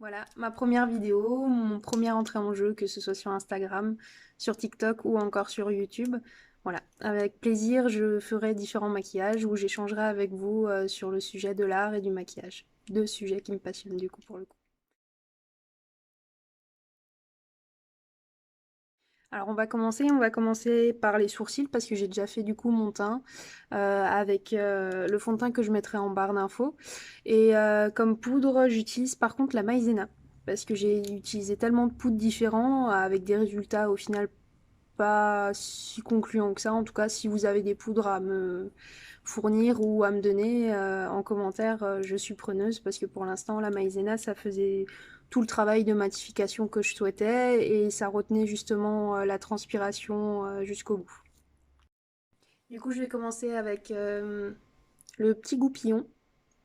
Voilà, ma première vidéo, mon premier entrée en jeu, que ce soit sur Instagram, sur TikTok ou encore sur YouTube. Voilà, avec plaisir, je ferai différents maquillages où j'échangerai avec vous sur le sujet de l'art et du maquillage. Deux sujets qui me passionnent du coup pour le coup. Alors on va commencer par les sourcils parce que j'ai déjà fait du coup mon teint avec le fond de teint que je mettrai en barre d'infos. Et comme poudre, j'utilise par contre la maïzena parce que j'ai utilisé tellement de poudres différents avec des résultats au final pas si concluants que ça. En tout cas, si vous avez des poudres à me fournir ou à me donner en commentaire, je suis preneuse parce que pour l'instant, la maïzena, ça faisait tout le travail de matification que je souhaitais et ça retenait justement la transpiration jusqu'au bout. Du coup, je vais commencer avec le petit goupillon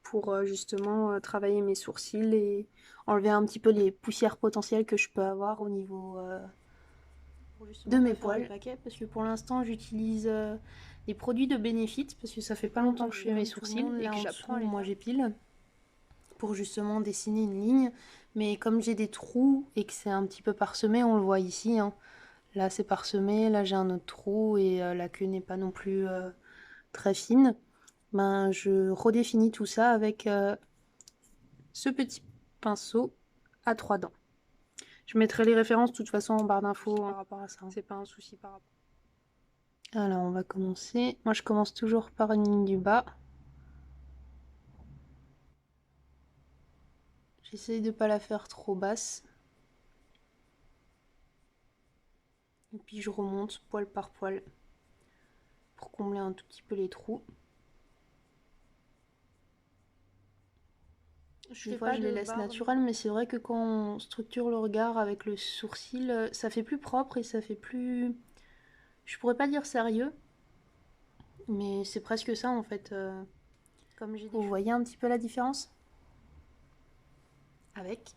pour justement travailler mes sourcils et enlever un petit peu les poussières potentielles que je peux avoir au niveau de mes poils. Paquets, parce que pour l'instant, j'utilise des produits de Benefit parce que ça fait pas longtemps que je fais mes sourcils et que j'apprends, moi j'épile pour justement dessiner une ligne. Mais comme j'ai des trous et que c'est un petit peu parsemé, on le voit ici, hein. Là c'est parsemé, là j'ai un autre trou et la queue n'est pas non plus très fine. Ben, je redéfinis tout ça avec ce petit pinceau à trois dents. Je mettrai les références de toute façon en barre d'infos par rapport à ça. C'est pas un souci par rapport. Alors on va commencer. Moi je commence toujours par une ligne du bas. J'essaye de pas la faire trop basse. Et puis je remonte poil par poil pour combler un tout petit peu les trous. Des fois je les laisse naturelles, mais c'est vrai que quand on structure le regard avec le sourcil, ça fait plus propre et ça fait plus... Je pourrais pas dire sérieux, mais c'est presque ça en fait. Comme j'ai Vous voyez un petit peu la différence avec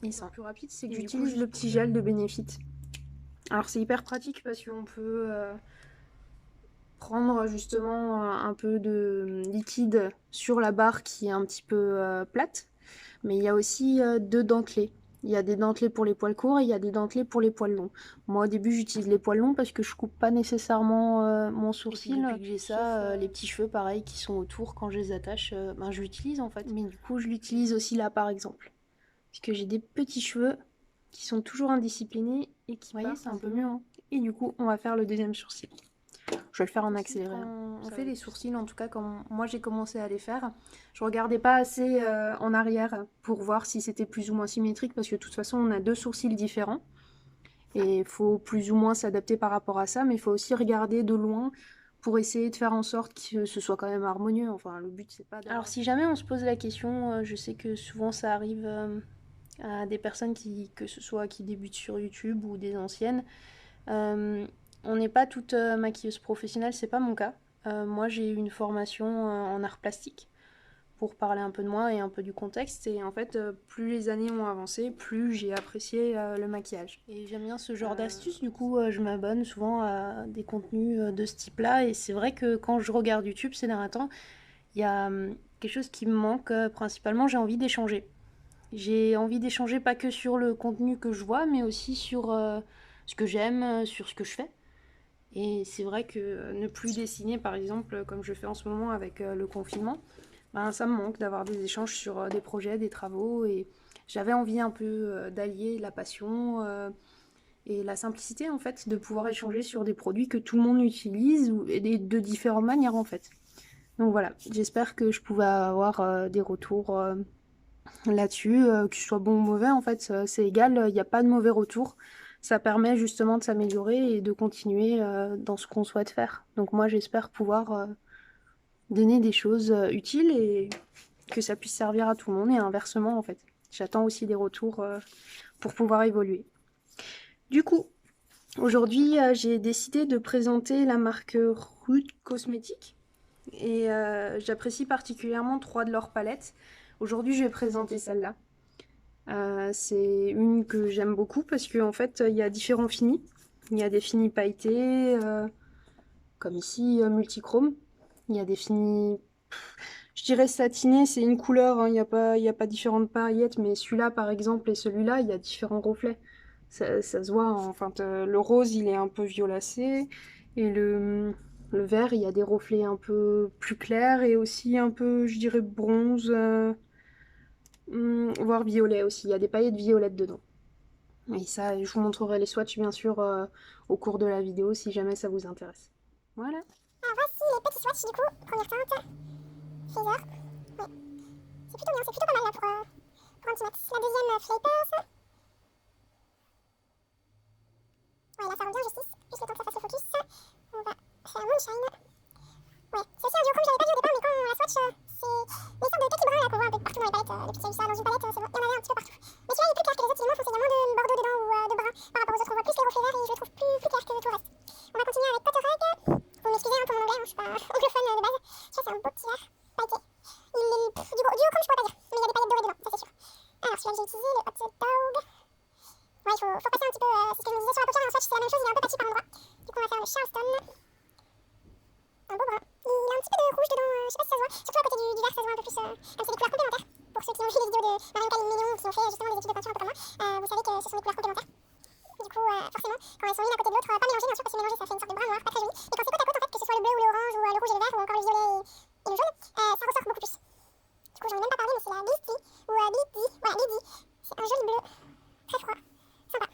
et sans. Le plus rapide, c'est que j'utilise le petit gel de Benefit. Alors c'est hyper pratique parce qu'on peut prendre justement un peu de liquide sur la barre qui est un petit peu plate, mais il y a aussi deux dentelés. Il y a des dentelés pour les poils courts et il y a des dentelés pour les poils longs. Moi au début j'utilise les poils longs parce que je coupe pas nécessairement mon sourcil. Depuis que j'ai ça, les petits cheveux pareil qui sont autour quand je les attache, ben, je l'utilise en fait. Mais du coup je l'utilise aussi là par exemple. Parce que j'ai des petits cheveux qui sont toujours indisciplinés et qui partent. Vous voyez, c'est un peu mieux. Hein. Et du coup on va faire le deuxième sourcil. Je vais le faire en accéléré. Quand on fait les sourcils, en tout cas quand moi j'ai commencé à les faire, je regardais pas assez en arrière pour voir si c'était plus ou moins symétrique parce que de toute façon on a deux sourcils différents et il faut plus ou moins s'adapter par rapport à ça, mais il faut aussi regarder de loin pour essayer de faire en sorte que ce soit quand même harmonieux. Enfin le but c'est pas d'avoir... Alors si jamais on se pose la question, je sais que souvent ça arrive à des personnes que ce soit qui débutent sur YouTube ou des anciennes, on n'est pas toutes maquilleuses professionnelles, c'est pas mon cas. Moi, j'ai eu une formation en art plastique pour parler un peu de moi et un peu du contexte. Et en fait, plus les années ont avancé, plus j'ai apprécié le maquillage. Et j'aime bien ce genre d'astuces, du coup, je m'abonne souvent à des contenus de ce type-là. Et c'est vrai que quand je regarde YouTube ces derniers temps, il y a quelque chose qui me manque. Principalement, j'ai envie d'échanger. J'ai envie d'échanger pas que sur le contenu que je vois, mais aussi sur ce que j'aime, sur ce que je fais. Et c'est vrai que ne plus dessiner, par exemple, comme je fais en ce moment avec le confinement, ben, ça me manque d'avoir des échanges sur des projets, des travaux. Et j'avais envie un peu d'allier la passion et la simplicité, en fait, de pouvoir échanger sur des produits que tout le monde utilise et de différentes manières, en fait. Donc voilà, j'espère que je pouvais avoir des retours là-dessus, que ce soit bon ou mauvais, en fait, c'est égal, il n'y a pas de mauvais retour. Ça permet justement de s'améliorer et de continuer dans ce qu'on souhaite faire. Donc moi, j'espère pouvoir donner des choses utiles et que ça puisse servir à tout le monde et inversement, en fait. J'attends aussi des retours pour pouvoir évoluer. Du coup, aujourd'hui, j'ai décidé de présenter la marque Rude Cosmétiques et j'apprécie particulièrement trois de leurs palettes. Aujourd'hui, je vais présenter celle-là. C'est une que j'aime beaucoup parce qu'en fait, il y a différents finis. Il y a des finis pailletés, comme ici, multichrome. Il y a des finis... Je dirais satiné, c'est une couleur, hein, y a pas différentes paillettes, mais celui-là, par exemple, et celui-là, il y a différents reflets. Ça se voit, hein, enfin, le rose, il est un peu violacé, et le vert, il y a des reflets un peu plus clairs, et aussi un peu, je dirais, bronze, voire violet aussi. Il y a des paillettes violettes dedans. Et ça, je vous montrerai les swatchs, bien sûr, au cours de la vidéo, si jamais ça vous intéresse. Voilà. Alors voici les petits swatchs du coup. Première teinte, Phaser. Ouais. C'est plutôt bien, c'est plutôt pas mal là pour un petit mat. La deuxième, Flavors. Ouais, là ça rend bien justice, juste le temps que ça fasse le focus. On va faire Moonshine. Ouais, c'est aussi un duo comme j'avais pas vu au départ, mais quand on la swatch, c'est des sortes de kaki bruns là qu'on voit un peu partout dans les palettes. Depuis qu'il y a eu ça dans une palette, c'est bon, il y en avait un petit peu partout. Mais celui-là il est plus clair que les autres, il est moins foncé, il y a moins de bordeaux dedans ou de brun par rapport aux autres. On voit plus les reflets verts et je le trouve plus clair que tout le reste. On va continuer avec Pottereg. Vous m'excusez hein, pour mon anglais, je suis pas anglophone de base. Ça c'est un beau petit vert pailleté. Il est duo comme je pourrais pas dire, mais il y a des paillettes dorées dedans, ça c'est sûr. Alors celui-là que j'ai utilisé, le Hot Dog. Ouais, faut passer un petit peu, c'est ce que je me disais sur la paupière, en swatch c'est la même chose, il est un peu patchy par endroit. Du coup on va faire le Charleston. Un beau brun. Il a un petit peu de rouge dedans, je sais pas si ça se voit. Surtout à côté du vert, ça se voit un peu plus, comme c'est des couleurs complémentaires. Pour ceux qui ont vu les vidéos de Marion Caline Mignon, qui ont fait justement des études de peinture un peu comme moi, vous savez que ce sont des couleurs complémentaires. Du coup, forcément, quand elles sont l'une à côté de l'autre, pas mélangées bien sûr, parce que mélangées ça fait une sorte de brun noir, pas très joli. Et quand c'est côte à côte, en fait, que ce soit le bleu ou l'orange ou le rouge et le vert, ou encore le violet et le jaune, ça ressort beaucoup plus. Du coup, j'en ai même pas parlé, mais c'est la Glitzy, ou Glitzy, voilà, Glitzy. C'est un joli bleu, très froid, sympa.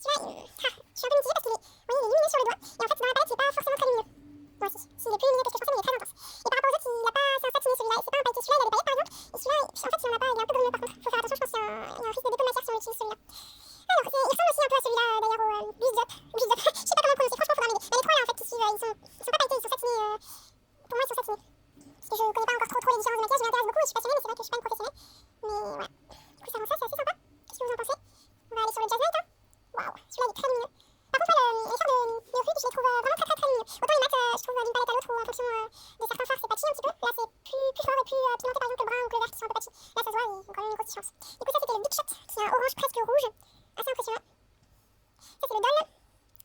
Celui-là, je suis un peu mitigée parce qu'il est, vous voyez, il est lumineux sur le doigt, et en fait, dans la palette, il est pas forcément très lumineux. Moi aussi, s'il est plus lumineux que ce que je pensais, mais il est très intense. Et par rapport aux autres, il a pas, c'est un satiné celui-là, c'est pas un pailleté. Celui-là, il a des paillettes par exemple, et celui-là, en fait, il en a pas, il est un peu grenouilleux par contre. Faut faire attention, je pense qu'il y a un risque de dépôt de matière si on utilise celui-là. Alors, il ressemble aussi un peu à celui-là d'ailleurs au Buzz Up. Buzz Up, je sais pas comment le prononcer, franchement, faudra m'aider. Mais les trois là en fait qui suivent, ils sont pas pailletés, ils sont satinés. Pour moi, ils sont satinés. Parce que je connais pas encore trop les différences de maquillage, je m'intéresse beaucoup, je suis passionnée, mais c'est vrai que je suis pas une professionnelle. Mais voilà. Du coup, ça rend ça, c'est assez sympa. Qu'est-ce que vous en pensez? On va aller sur le Jazz Light, hein. Waouh, celui-là il est très lumineux. Par contre, ouais, les fards de Rude, je les trouve vraiment très lumineux. Autant les mat, je trouve d'une palette à l'autre ou en fonction de certains fards, c'est patchy un petit peu. Là, c'est plus fort et plus pigmenté, par exemple, que le brun ou que le vert qui sont un peu patchy. Là, ça se voit, ils ont quand même une grosse différence. Du coup, ça, c'était le Big Shot, qui est un orange presque rouge. Assez impressionnant. Ça, c'est le Doll.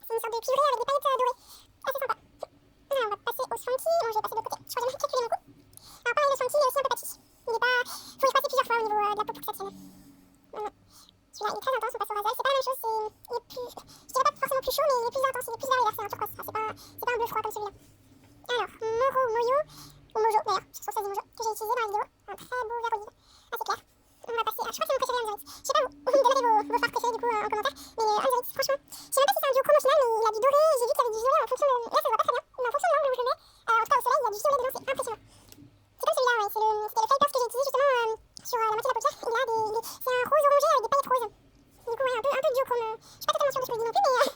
C'est une sorte de cuivré avec des paillettes dorées. Assez sympa. Alors, on va passer au Swanky. Bon, je vais passer de l'autre côté. Je crois que j'ai calculé mon coup. Alors, pareil, le Swanky, il est aussi un peu patchy. Il est pas. Faut y passer plusieurs fois au niveau de la peau pour que ça tienne. Voilà. Celui-là, il est très intense, on passe au rasage. C'est pas la même chose, il est plus. Je dirais pas forcément plus chaud, mais il est plus intense, il est plus vers les verts, c'est un turquoise. C'est pas un bleu froid comme celui-là. Alors, Moro, Moyo, ou Mojo d'ailleurs, je trouve ça dit Mojo, que j'ai utilisé dans la vidéo. Un très beau vert olive, assez clair. On va passer à. Je crois que c'est mon préféré, Anzorite. Je sais pas vous, vous me donnerez vos fards préférés du coup en commentaire. Mais Anzorite, franchement, je sais même pas si c'est un duo chrome au final, mais il a du doré. J'ai vu qu'il y avait du violet en fonction de. Là, ça se voit pas très bien, mais en fonction de l'angle où je le mets. En tout cas, au soleil, il y a du violet dedans, c'est impressionnant. C'est comme celui-là, ouais. C'était le Flavors que j'ai utilisé justement sur la moitié de la paupière. Il a c'est un rose orangé avec des paillettes roses. Du coup, ouais, un peu duochrome. Je suis pas totalement sûre de ce que je dis non plus, mais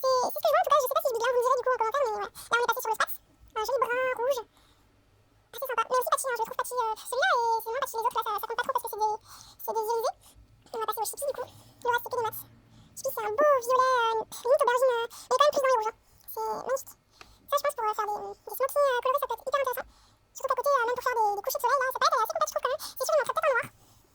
c'est ce que je vois en tout cas. Je sais pas si je dis bien, vous me direz du coup en commentaire, mais ouais. Là, on est passé sur le Spax. Un joli brun rouge. Assez sympa. Mais aussi patchy, hein, je le trouve patchy. Celui-là, et c'est moins patchy. Les autres, là, ça compte pas trop parce que c'est des ionisés. On va passer au Chippy du coup. Le reste, c'est que des mats. Chippy, c'est un beau violet, limite aubergine, mais quand même plus dans les rouges. Hein. C'est magnifique. Ça, je pense, pour faire des smokies colorés, ça peut être hyper intéressant. Surtout qu'à côté, même pour faire des couchers de soleil, là, ça peut être assez complexe, je trouve quand même. C'est sûr, il en ferait peut-être en noir.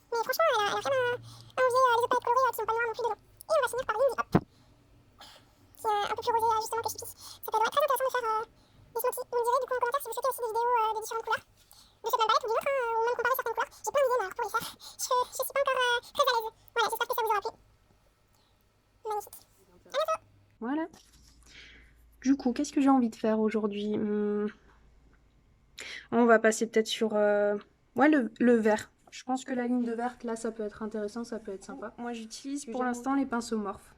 Mais franchement, elle a rien à envier les autres palettes colorées qui sont pas noires non plus dedans. Et on va finir par Lindy Hop, qui est un peu plus rosé justement que Chippy. Ça peut être très intéressant de faire des smokies. Vous me direz du coup en commentaire si vous souhaitez aussi des vidéos de différentes couleurs. De cette même palette ou d'une autre, ou même comparer certaines couleurs. J'ai plein d'idées moi pour les faire. Je suis pas encore très à l'aise. Voilà, j'espère que ça vous aura plu. Magnifique. À bientôt. Voilà. Du coup, qu'est-ce que j'ai envie de faire aujourd'hui? On va passer peut-être sur ouais, le vert. Je pense que la ligne de verte, là, ça peut être intéressant, ça peut être sympa. Moi, j'utilise pour l'instant les pinceaux morphes.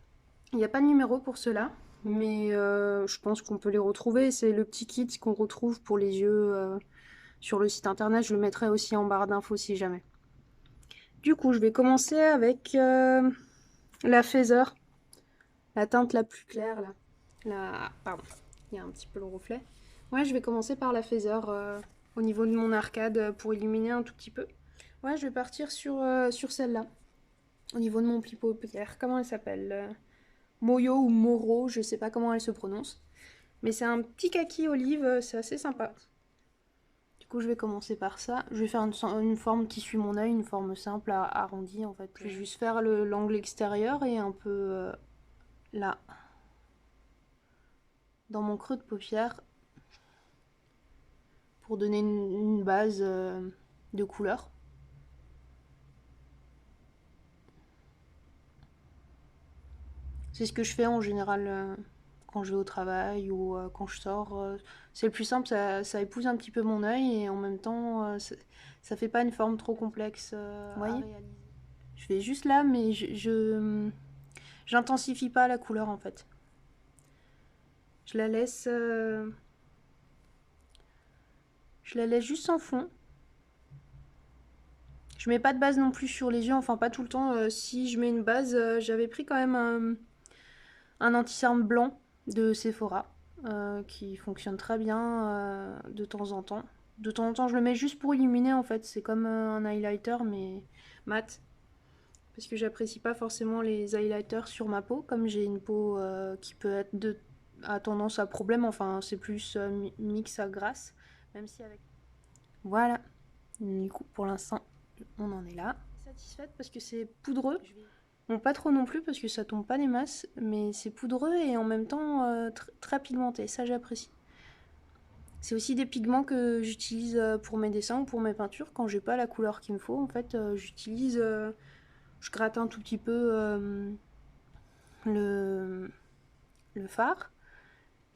Il n'y a pas de numéro pour ceux-là, mais je pense qu'on peut les retrouver. C'est le petit kit qu'on retrouve pour les yeux sur le site internet. Je le mettrai aussi en barre d'infos si jamais. Du coup, je vais commencer avec la Phaser, la teinte la plus claire, là. Pardon, il y a un petit peu le reflet. Ouais, je vais commencer par la Phaser au niveau de mon arcade pour illuminer un tout petit peu. Ouais, je vais partir sur celle-là. Au niveau de mon pli paupière. Comment elle s'appelle Moyo ou Moro, je sais pas comment elle se prononce. Mais c'est un petit kaki olive, c'est assez sympa. Du coup, je vais commencer par ça. Je vais faire une forme qui suit mon œil, une forme simple, arrondie en fait. Je vais juste faire l'angle extérieur et un peu là. Dans mon creux de paupière pour donner une base de couleur. C'est ce que je fais en général quand je vais au travail ou quand je sors. C'est le plus simple, ça épouse un petit peu mon œil et en même temps, ça fait pas une forme trop complexe à réaliser. Je fais juste là, mais j'intensifie pas la couleur en fait. Je la laisse juste sans fond. Je mets pas de base non plus sur les yeux, enfin pas tout le temps. Si je mets une base, j'avais pris quand même un anti-cerne blanc de Sephora qui fonctionne très bien de temps en temps. De temps en temps, je le mets juste pour illuminer en fait. C'est comme un highlighter mais mat. Parce que j'apprécie pas forcément les highlighters sur ma peau, comme j'ai une peau qui peut être à tendance à problème. Enfin, c'est plus mix à grasse. Même si avec. Voilà. Du coup, pour l'instant, on en est là. Satisfaite parce que c'est poudreux. Bon, pas trop non plus parce que ça tombe pas des masses, mais c'est poudreux et en même temps très pigmenté. Ça, j'apprécie. C'est aussi des pigments que j'utilise pour mes dessins ou pour mes peintures. Quand j'ai pas la couleur qu'il me faut, en fait, j'utilise. Je gratte un tout petit peu le, le fard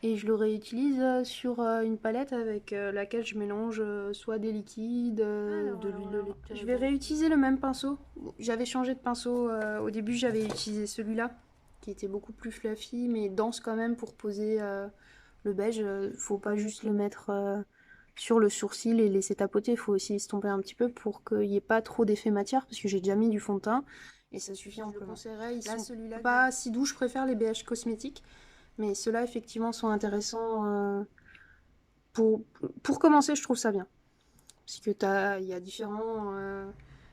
et je le réutilise sur une palette avec laquelle je mélange soit des liquides, de l'huile d'olive. Je vais réutiliser le même pinceau. J'avais changé de pinceau. Au début, j'avais utilisé celui-là qui était beaucoup plus fluffy mais dense quand même pour poser le beige. Faut pas juste le mettre sur le sourcil et laisser tapoter. Il faut aussi estomper un petit peu pour qu'il n'y ait pas trop d'effet matière parce que j'ai déjà mis du fond de teint et ça suffit amplement. Je le conseillerais. Ils sont pas si doux. Je préfère les BH cosmétiques. Mais ceux-là, effectivement, sont intéressants. Pour commencer, je trouve ça bien. Parce que il y a différents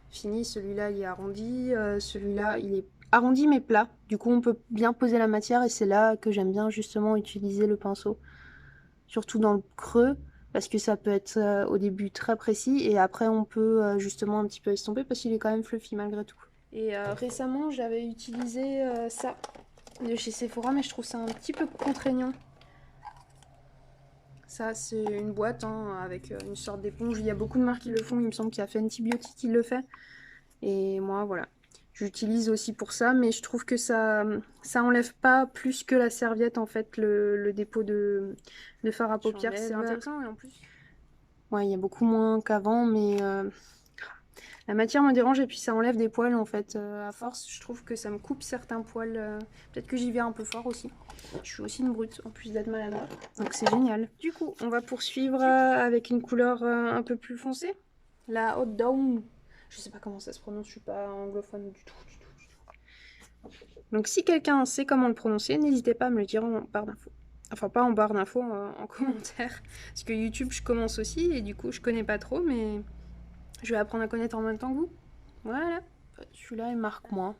finis. Celui-là, il est arrondi. Celui-là, il est arrondi mais plat. Du coup, on peut bien poser la matière et c'est là que j'aime bien justement utiliser le pinceau. Surtout dans le creux. Parce que ça peut être au début très précis et après on peut justement un petit peu estomper parce qu'il est quand même fluffy malgré tout. Et récemment, j'avais utilisé ça de chez Sephora, mais je trouve ça un petit peu contraignant. Ça, c'est une boîte avec une sorte d'éponge. Il y a beaucoup de marques qui le font. Il me semble qu'il y a Fenty Beauty qui le fait. Et moi, voilà. J'utilise aussi pour ça, mais je trouve que ça enlève pas plus que la serviette, en fait, le dépôt de fard à paupières. C'est intéressant et en plus. Ouais, il y a beaucoup moins qu'avant, mais la matière me dérange et puis ça enlève des poils en fait. À force, je trouve que ça me coupe certains poils. Peut-être que j'y vais un peu fort aussi. Je suis aussi une brute en plus d'être maladroite. Donc c'est génial. Du coup, on va poursuivre avec une couleur un peu plus foncée. La Hot Down. Je sais pas comment ça se prononce, je suis pas anglophone du tout. Donc si quelqu'un sait comment le prononcer, n'hésitez pas à me le dire en barre d'infos. Enfin pas en barre d'infos, en commentaire. Parce que YouTube, je commence aussi et du coup, je connais pas trop, mais je vais apprendre à connaître en même temps que vous. Voilà. Celui-là, il marque moins.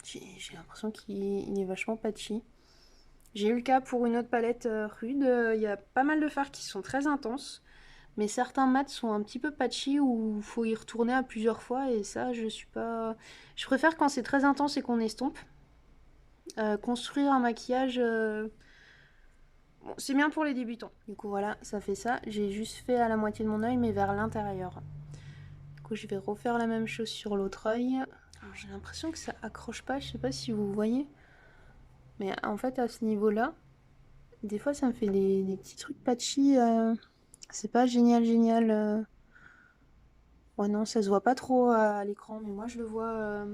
J'ai l'impression qu'il est vachement patchy. J'ai eu le cas pour une autre palette rude. Il y a pas mal de fards qui sont très intenses. Mais certains mats sont un petit peu patchy où il faut y retourner à plusieurs fois. Et ça, je suis pas. Je préfère quand c'est très intense et qu'on estompe. Construire un maquillage. Bon, c'est bien pour les débutants. Du coup, voilà, ça fait ça. J'ai juste fait à la moitié de mon œil, mais vers l'intérieur. Du coup, je vais refaire la même chose sur l'autre œil. J'ai l'impression que ça accroche pas, je sais pas si vous voyez. Mais en fait, à ce niveau-là, des fois, ça me fait des petits trucs patchy. C'est pas génial, génial. Ouais, non, ça se voit pas trop à l'écran, mais moi, je le vois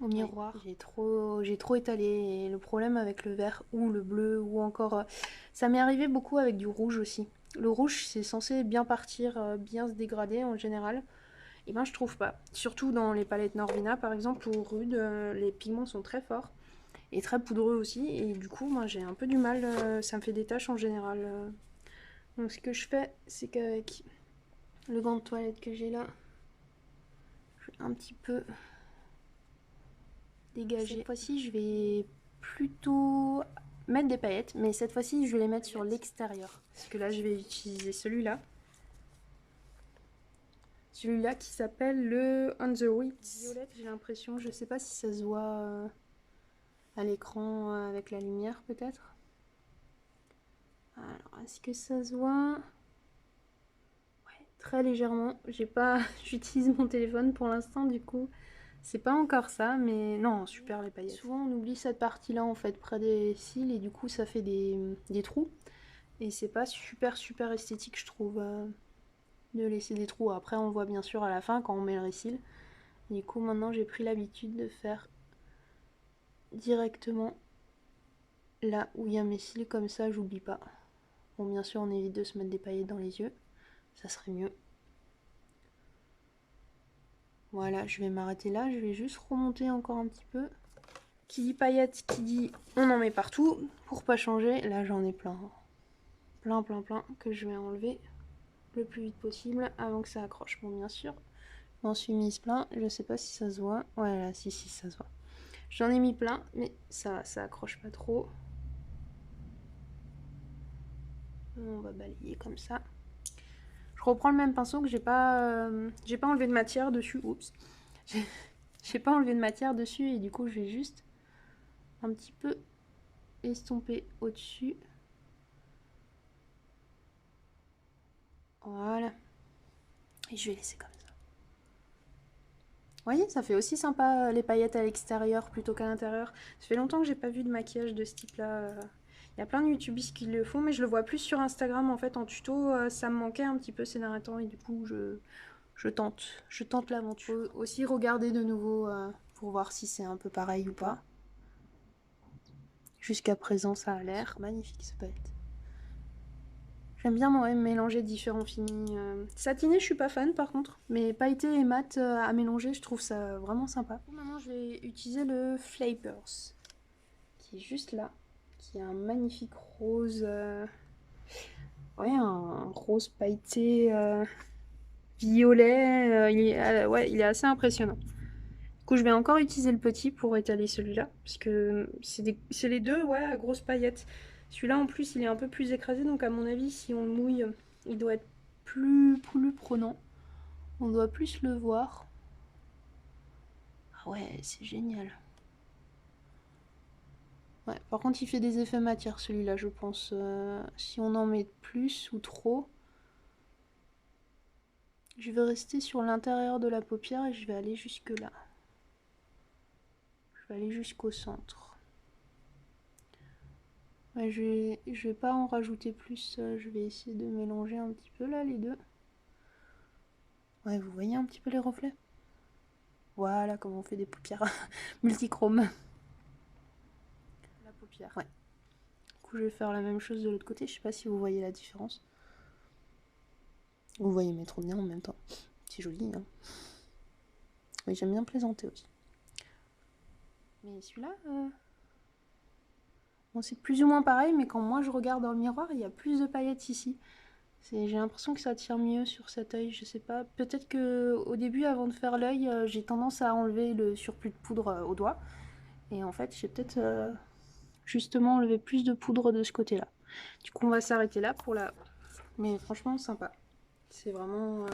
au miroir. J'ai trop étalé. Et le problème avec le vert ou le bleu ou encore... ça m'est arrivé beaucoup avec du rouge aussi. Le rouge, c'est censé bien partir, bien se dégrader en général. Et ben je trouve pas. Surtout dans les palettes Norvina par exemple ou Rude, les pigments sont très forts et très poudreux aussi. Et du coup, moi j'ai un peu du mal, ça me fait des taches en général. Donc ce que je fais, c'est qu'avec le gant de toilette que j'ai là, je vais un petit peu dégager. Cette fois-ci, je vais plutôt mettre des paillettes, mais cette fois-ci, je vais les mettre sur l'extérieur. Parce que là, je vais utiliser celui-là. Celui-là qui s'appelle le On the Wits Violette, j'ai l'impression. Je sais pas si ça se voit à l'écran avec la lumière peut-être. Alors, est-ce que ça se voit? très légèrement. J'ai pas, j'utilise mon téléphone pour l'instant, du coup, c'est pas encore ça, mais non, super les paillettes. Souvent, on oublie cette partie-là en fait, près des cils, et du coup, ça fait des trous. Et c'est pas super esthétique, je trouve, de laisser des trous. Après, on voit bien sûr à la fin quand on met le récil. Du coup, maintenant, j'ai pris l'habitude de faire directement là où il y a mes cils, comme ça, j'oublie pas. Bon, bien sûr, on évite de se mettre des paillettes dans les yeux, ça serait mieux. Voilà, je vais m'arrêter là, je vais juste remonter encore un petit peu. Qui dit paillettes, qui dit on en met partout, pour pas changer. Là, j'en ai plein, plein, que je vais enlever le plus vite possible avant que ça accroche. Bon, bien sûr, je m'en suis mise plein, je sais pas si ça se voit. Ouais, là, si, ça se voit. J'en ai mis plein, mais ça accroche pas trop. On va balayer comme ça. Je reprends le même pinceau que j'ai pas enlevé de matière dessus. Oups. J'ai pas enlevé de matière dessus et du coup je vais juste un petit peu estomper au-dessus. Voilà. Et je vais laisser comme ça. Vous voyez, ça fait aussi sympa les paillettes à l'extérieur plutôt qu'à l'intérieur. Ça fait longtemps que j'ai pas vu de maquillage de ce type-là. Il y a plein de youtubistes qui le font, mais je le vois plus sur Instagram en fait en tuto. Ça me manquait un petit peu ces derniers temps et du coup je tente l'aventure. Aussi regarder de nouveau pour voir si c'est un peu pareil ou pas. Jusqu'à présent, ça a l'air magnifique ce palette. J'aime bien moi mélanger différents finis. Satiné, je suis pas fan par contre, mais pailleté et mat à mélanger, je trouve ça vraiment sympa. Maintenant, je vais utiliser le Flavors, qui est juste là, qui a un magnifique rose. Ouais, un rose pailleté violet. Ouais, il est assez impressionnant. Du coup, je vais encore utiliser le petit pour étaler celui-là, parce que c'est les deux, ouais, à grosses paillettes. Celui-là, en plus, il est un peu plus écrasé, donc à mon avis, si on le mouille, il doit être plus prenant. On doit plus le voir. Ah ouais, c'est génial. Ouais, par contre, il fait des effets matière, celui-là, je pense. Si on en met plus ou trop, je vais rester sur l'intérieur de la paupière et je vais aller jusque là. Je vais aller jusqu'au centre. Ouais, je vais pas en rajouter plus, je vais essayer de mélanger un petit peu là les deux. Ouais, vous voyez un petit peu les reflets? Voilà comment on fait des paupières multichromes. La paupière, ouais. Du coup, je vais faire la même chose de l'autre côté, je sais pas si vous voyez la différence. Vous voyez mes trous de nez en même temps. C'est joli, hein. Oui, j'aime bien plaisanter aussi. Mais celui-là, bon, c'est plus ou moins pareil, mais quand moi je regarde dans le miroir, il y a plus de paillettes ici. J'ai l'impression que ça tire mieux sur cet œil, je sais pas. Peut-être que au début, avant de faire l'œil, j'ai tendance à enlever le surplus de poudre au doigt. Et en fait, j'ai peut-être justement enlevé plus de poudre de ce côté-là. Du coup, on va s'arrêter là pour la... Mais franchement, sympa. C'est vraiment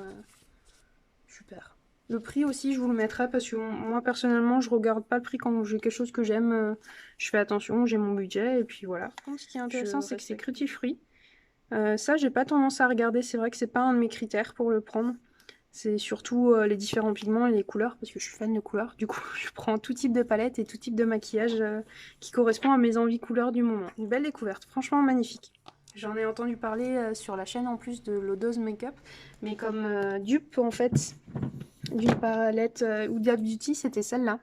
super. Le prix aussi, je vous le mettrai parce que moi, personnellement, je regarde pas le prix quand j'ai quelque chose que j'aime. Je fais attention, j'ai mon budget et puis voilà. Ce qui est intéressant, c'est que c'est cruelty-free. Ça, j'ai pas tendance à regarder. C'est vrai que c'est pas un de mes critères pour le prendre. C'est surtout les différents pigments et les couleurs, parce que je suis fan de couleurs. Du coup, je prends tout type de palette et tout type de maquillage qui correspond à mes envies couleurs du moment. Une belle découverte, franchement magnifique. J'en ai entendu parler sur la chaîne en plus de l'Odos Makeup, mais comme dupe en fait d'une palette Huda Beauty, c'était celle-là.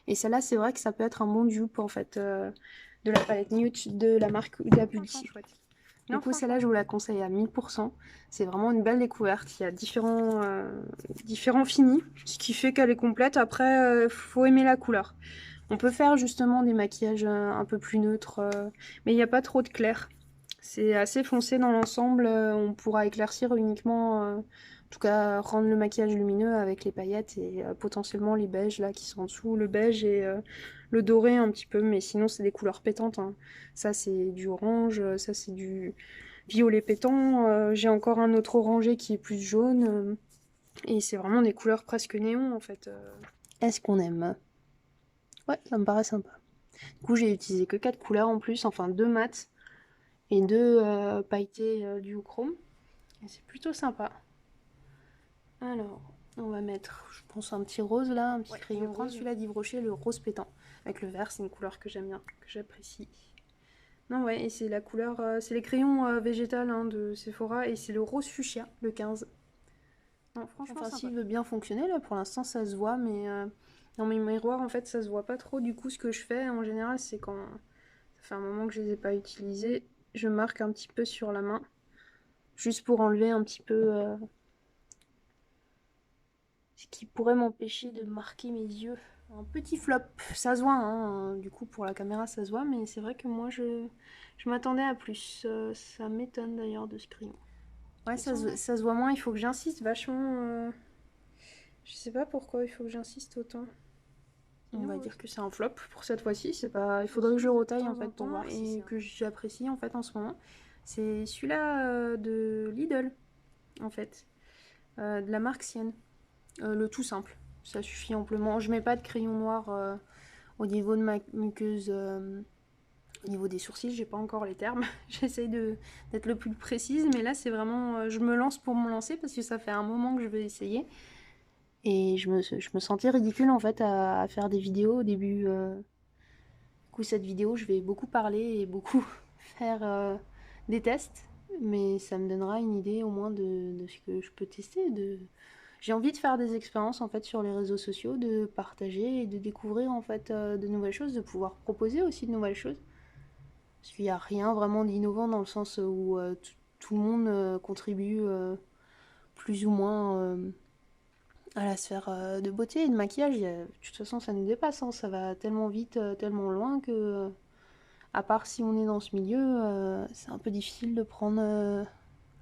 Et celle-là, c'est vrai que ça peut être un bon dupe en fait de la palette Nude de la marque Huda Beauty. Du coup, celle-là, je vous la conseille à 1000%. C'est vraiment une belle découverte. Il y a différents finis, ce qui fait qu'elle est complète. Après, faut aimer la couleur. On peut faire justement des maquillages un peu plus neutres, mais il n'y a pas trop de clair. C'est assez foncé dans l'ensemble. On pourra éclaircir uniquement, en tout cas rendre le maquillage lumineux avec les paillettes et potentiellement les beiges là qui sont en dessous. Le beige et le doré un petit peu, mais sinon c'est des couleurs pétantes, hein. Ça c'est du orange, ça c'est du violet pétant. J'ai encore un autre orangé qui est plus jaune. Et c'est vraiment des couleurs presque néon en fait. Est-ce qu'on aime? Ouais, ça me paraît sympa. Du coup j'ai utilisé que 4 couleurs en plus, enfin 2 mats et 2 pailletés duochrome. Et c'est plutôt sympa. Alors, on va mettre, je pense, un petit rose là, un petit crayon. Je vais prendre celui-là d'Yves Rocher, le rose pétant. Avec le vert, c'est une couleur que j'aime bien, que j'apprécie. Non, ouais, et c'est la couleur, c'est les crayons végétales hein, de Sephora, et c'est le rose fuchsia, le 15. Non, franchement, enfin, s'il veut bien fonctionner, là, pour l'instant, ça se voit, mais dans mes miroirs, en fait, ça se voit pas trop. Du coup, ce que je fais, en général, c'est quand ça fait un moment que je les ai pas utilisés, je marque un petit peu sur la main, juste pour enlever un petit peu ce qui pourrait m'empêcher de marquer mes yeux. Un petit flop, ça se voit, hein. Du coup pour la caméra ça se voit, mais c'est vrai que moi je m'attendais à plus. Ça m'étonne d'ailleurs de ce crayon. Ouais, ça se voit moins, il faut que j'insiste vachement. Je sais pas pourquoi il faut que j'insiste autant. On va dire que c'est un flop pour cette fois-ci. C'est pas, il faudrait que je le retaille en fait pour voir et que j'apprécie en fait en ce moment. C'est celui-là de Lidl en fait, de la marque Sienne. Le tout simple, ça suffit amplement. Je mets pas de crayon noir au niveau de ma muqueuse, au niveau des sourcils, j'ai pas encore les termes. J'essaye d'être le plus précise, mais là c'est vraiment, je me lance pour me lancer parce que ça fait un moment que je vais essayer. Et je me sentais ridicule en fait à faire des vidéos au début. Du coup, cette vidéo, je vais beaucoup parler et beaucoup faire des tests, mais ça me donnera une idée au moins de ce que je peux tester, j'ai envie de faire des expériences en fait sur les réseaux sociaux, de partager et de découvrir en fait de nouvelles choses, de pouvoir proposer aussi de nouvelles choses. Parce qu'il n'y a rien vraiment d'innovant dans le sens où tout le monde contribue plus ou moins à la sphère de beauté et de maquillage. De toute façon, ça nous dépasse, hein. Ça va tellement vite, tellement loin que, à part si on est dans ce milieu, c'est un peu difficile de prendre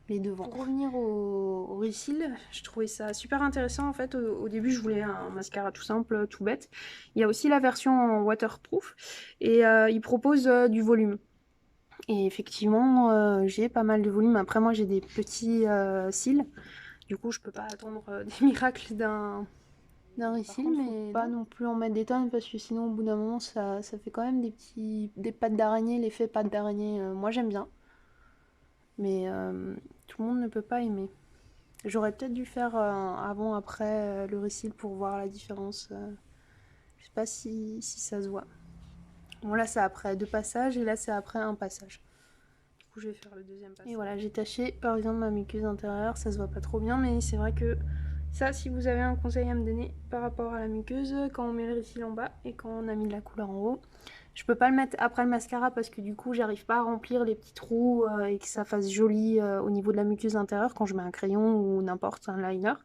les devants. Pour revenir au refill, je trouvais ça super intéressant en fait. Au début, je voulais un mascara tout simple, tout bête. Il y a aussi la version en waterproof et il propose du volume. Et effectivement, j'ai pas mal de volume. Après, moi, j'ai des petits cils. Du coup, je peux pas attendre des miracles d'un refill, mais pas non plus en mettre des tonnes parce que sinon, au bout d'un moment, ça fait quand même des pattes d'araignée, l'effet pattes d'araignée. Moi, j'aime bien, mais tout le monde ne peut pas aimer. J'aurais peut-être dû faire avant-après le refill pour voir la différence. Je sais pas si ça se voit. Bon, là, c'est après 2 passages et là, c'est après un passage. Du coup, je vais faire le deuxième passage. Et voilà, j'ai taché par exemple ma muqueuse intérieure. Ça se voit pas trop bien, mais c'est vrai que ça, si vous avez un conseil à me donner par rapport à la muqueuse, quand on met le refill en bas et quand on a mis de la couleur en haut, je peux pas le mettre après le mascara parce que du coup, j'arrive pas à remplir les petits trous et que ça fasse joli au niveau de la muqueuse intérieure quand je mets un crayon ou n'importe un liner.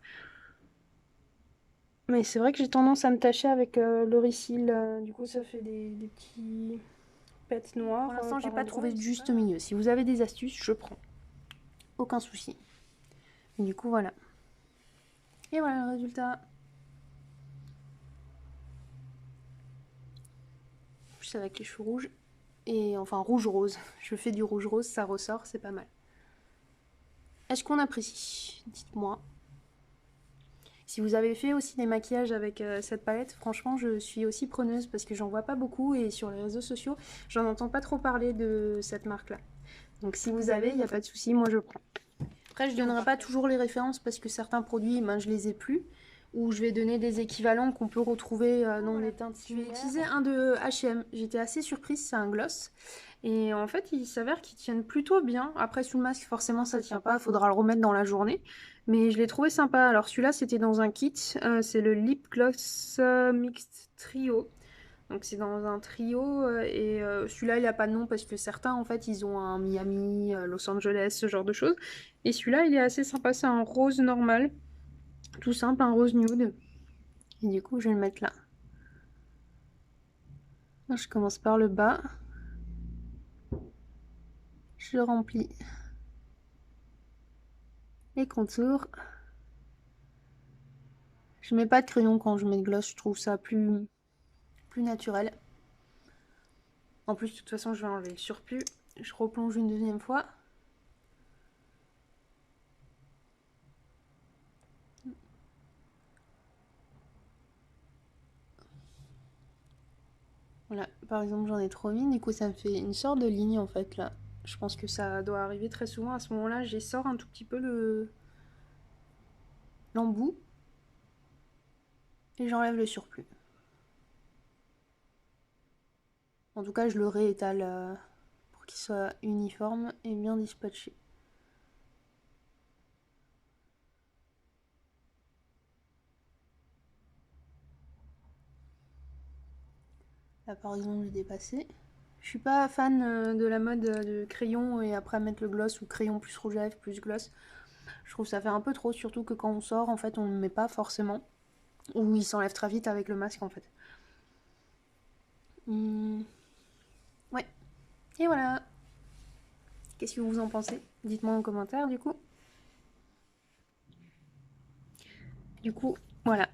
Mais c'est vrai que j'ai tendance à me tacher avec le refill. Du coup, ça fait des petits pets noirs. Pour l'instant, j'ai pas trouvé de juste milieu. Si vous avez des astuces, je prends. Aucun souci. Et du coup, voilà. Et voilà le résultat. Plus avec les cheveux rouges. Et enfin, rouge-rose. Je fais du rouge-rose, ça ressort, c'est pas mal. Est-ce qu'on apprécie? Dites-moi. Si vous avez fait aussi des maquillages avec cette palette, franchement, je suis aussi preneuse parce que j'en vois pas beaucoup et sur les réseaux sociaux, j'en entends pas trop parler de cette marque-là. Donc si vous avez, il n'y a pas de souci, moi je prends. Après, je donnerai pas toujours les références parce que certains produits, ben, je les ai plus. Ou je vais donner des équivalents qu'on peut retrouver dans les teintes. Je vais utiliser un de H&M. J'étais assez surprise, c'est un gloss. Et en fait, il s'avère qu'ils tiennent plutôt bien. Après, sous le masque, forcément, ça tient pas. Il faudra le remettre dans la journée. Mais je l'ai trouvé sympa. Alors, celui-là, c'était dans un kit. C'est le Lip Gloss Mixed Trio. Donc, c'est dans un trio. Et celui-là, il n'a pas de nom parce que certains, en fait, ils ont un Miami, Los Angeles, ce genre de choses. Et celui-là, il est assez sympa. C'est un rose normal. Tout simple, un rose nude. Et du coup, je vais le mettre là. Je commence par le bas. Je remplis les contours. Je mets pas de crayon quand je mets de gloss, je trouve ça plus naturel. En plus, de toute façon, je vais enlever le surplus. Je replonge une deuxième fois. Voilà, par exemple, j'en ai trop mis, du coup, ça me fait une sorte de ligne en fait là. Je pense que ça doit arriver très souvent à ce moment-là. J'essore un tout petit peu le l'embout et j'enlève le surplus. En tout cas, je le réétale pour qu'il soit uniforme et bien dispatché. Là, par exemple, j'ai dépassé. Je suis pas fan de la mode de crayon et après mettre le gloss ou crayon plus rouge à lèvres plus gloss. Je trouve que ça fait un peu trop, surtout que quand on sort, en fait, on ne le met pas forcément. Ou il s'enlève très vite avec le masque, en fait. Ouais. Et voilà. Qu'est-ce que vous en pensez? Dites-moi en commentaire, du coup. Voilà.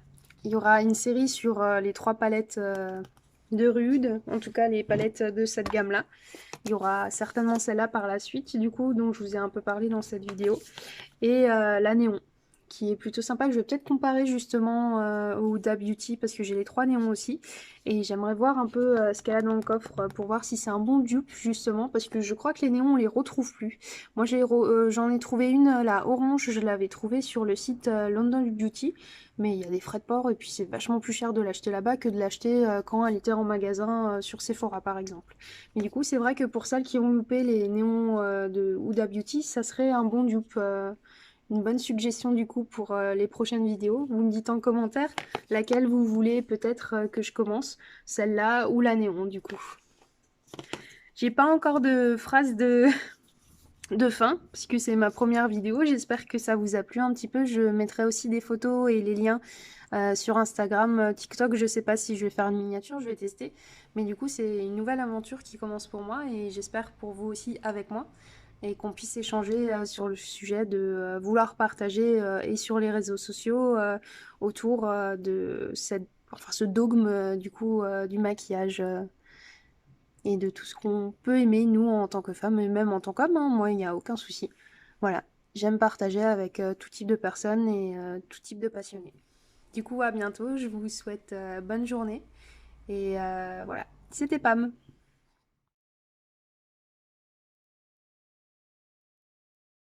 Il y aura une série sur les 3 palettes de Rude, en tout cas les palettes de cette gamme-là. Il y aura certainement celle-là par la suite, du coup, dont je vous ai un peu parlé dans cette vidéo. Et la néon, qui est plutôt sympa, que je vais peut-être comparer justement au Huda Beauty, parce que j'ai les 3 néons aussi. Et j'aimerais voir un peu ce qu'elle a dans le coffre pour voir si c'est un bon dupe, justement, parce que je crois que les néons, on les retrouve plus. Moi, j'en ai trouvé une, la orange, je l'avais trouvée sur le site London Beauty, mais il y a des frais de port, et puis c'est vachement plus cher de l'acheter là-bas que de l'acheter quand elle était en magasin sur Sephora, par exemple. Mais du coup, c'est vrai que pour celles qui ont loupé les néons de Huda Beauty, ça serait un bon dupe. Une bonne suggestion du coup pour les prochaines vidéos. Vous me dites en commentaire laquelle vous voulez peut-être que je commence, celle-là ou la néon du coup. J'ai pas encore de phrase de fin, puisque c'est ma première vidéo. J'espère que ça vous a plu un petit peu. Je mettrai aussi des photos et les liens sur Instagram, TikTok. Je sais pas si je vais faire une miniature, je vais tester. Mais du coup, c'est une nouvelle aventure qui commence pour moi et j'espère pour vous aussi avec moi. Et qu'on puisse échanger sur le sujet de vouloir partager et sur les réseaux sociaux autour de ce dogme du coup du maquillage et de tout ce qu'on peut aimer nous en tant que femmes et même en tant qu'homme, hein. Moi il n'y a aucun souci. Voilà, j'aime partager avec tout type de personnes et tout type de passionnés. Du coup à bientôt, je vous souhaite bonne journée et voilà, c'était Pam.